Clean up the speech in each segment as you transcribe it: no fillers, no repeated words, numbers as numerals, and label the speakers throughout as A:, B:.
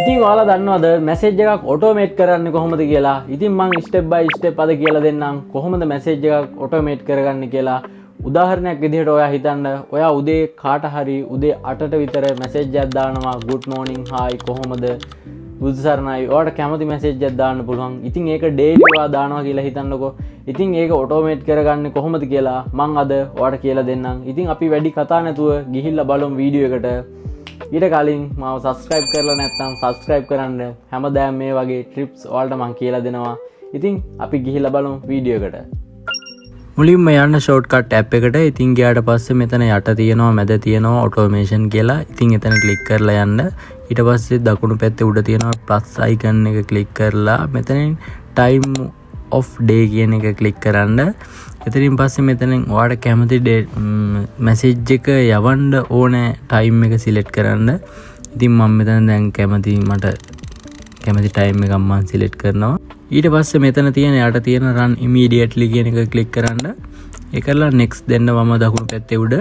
A: ඉතින් ඔයාලා දන්නවද මැසේජ් එකක් ඔටෝමේට් කරන්නේ කොහොමද කියලා? ඉතින් මම ස්ටෙප් බයි ස්ටෙප් අද කියලා දෙන්නම් කොහොමද මැසේජ් එකක් ඔටෝමේට් කරගන්නේ කියලා. උදාහරණයක් විදිහට ඔයා හිතන්න ඔයා උදේ කාට හරි උදේ 8ට විතර මැසේජ් එකක් දානවා good morning hi කොහොමද බුදු සරණයි. ඔයාට කැමති මැසේජ් එකක් දාන්න පුළුවන්. ඉතින් ඒක ඩේලි ඔයා දානවා කියලා හිතන්නකෝ. ඉතින් ඒක ඔටෝමේට් කරගන්නේ කොහොමද කියලා මම අද ඔයාට කියලා දෙන්නම්. ඉතින් අපි වැඩි කතා නැතුව ගිහිල්ලා බලමු වීඩියෝ එකට. ඊට කලින් මාව සබස්ක්‍රයිබ් කරලා නැත්නම් සබස්ක්‍රයිබ් කරන්න. හැමදාම මේ වගේ ට්‍රිප්ස් ඔයාලට මම කියලා දෙනවා. ඉතින් අපි ගිහිල්ලා බලමු වීඩියෝ එකට. මුලින්ම යන්න ෂෝට්කට් ඇප් එකට. ඉතින් ගියාට පස්සේ මෙතන යට තියෙනවා මැද තියෙනවා ඔටෝමේෂන් කියලා. ඉතින් එතන ක්ලික් කරලා යන්න. ඊට පස්සේ දකුණු පැත්තේ උඩ තියෙනවා ප්ලස් අයිකන් එක ක්ලික් කරලා මෙතනින් ටයිම් ඔෆ් ඩේ කියන එක ක්ලික් කරන්න. එතනින් පස්සේ මෙතනින් ඔයාලට කැමති මැසේජ් එක යවන්න ඕනේ ටයිම් එක සිලෙක්ට් කරන්න. ඉතින් මම මෙතන දැන් මට කැමති ටයිම් එකක් මම සිලෙක්ට් කරනවා. ඊට පස්සේ මෙතන තියෙන යට තියෙන run immediately කියන එක ක්ලික් කරන්න. ඒ කරලා next දෙන්න මම දකුණු පැත්තේ උඩ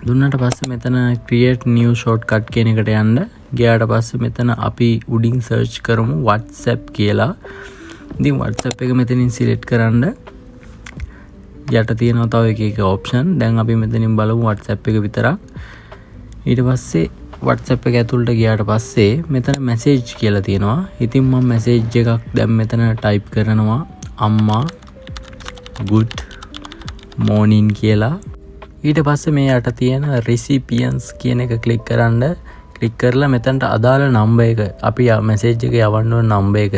A: දුන්නාට පස්සේ මෙතන create new shortcut කියන එකට යන්න. ගියාට පස්සේ මෙතන අපි උඩින් search කරමු WhatsApp කියලා. ඉතින් WhatsApp එක මෙතනින් select කරන්න. යට තියෙනවා තව එක option. දැන් අපි මෙතනින් බලමු WhatsApp එක විතරක්. ඊට පස්සේ WhatsApp එක ඇතුළට ගියාට පස්සේ මෙතන message කියලා තියෙනවා. ඉතින් මම message එකක් දැන් මෙතන type කරනවා අම්මා good morning කියලා. ඊට පස්සේ මේ යට තියෙන recipients කියන එක click කරන්න. click කරලා මෙතනට අදාළ number එක අපි message එක යවන්න ඕන number එක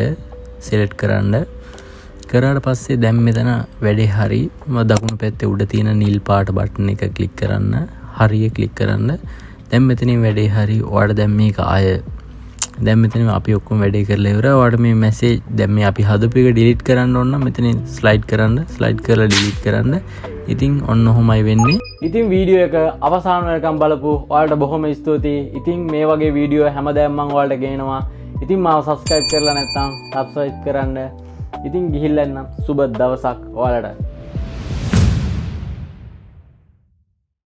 A: select කරන්න. කරාට පස්සේ දැන් මෙතන වැඩේ හරි. දකුණු පැත්තේ උඩ තියෙන නිල් පාට බටන් එක click කරන්න. හරිය click කරන්න. දැන් මෙතනින් වැඩේ හරි. ඔයාලට දැන් මේක දැන් මෙතනින් අපි ඔක්කොම වැඩේ කරලා ඉවරයි. ඔයාලට මේ මැසේජ් දැන් මේ අපි හදපු එක delete කරන්න ඕන නම් මෙතනින් slide කරන්න. slide කරලා delete කරන්න. ඉතින් ඔන්න ඔහොමයි වෙන්නේ. ඉතින් වීඩියෝ එක අවසාන වෙනකම් බලපු ඔයාලට බොහොම ස්තුතියි. ඉතින් මේ වගේ වීඩියෝ හැමදාම මම ඔයාලට ගේනවා. ඉතින් මාව subscribe කරලා නැත්නම් subscribe කරන්න. ඉතින් ගිහිල්ලා එන්න සුබ දවසක් ඔයාලට.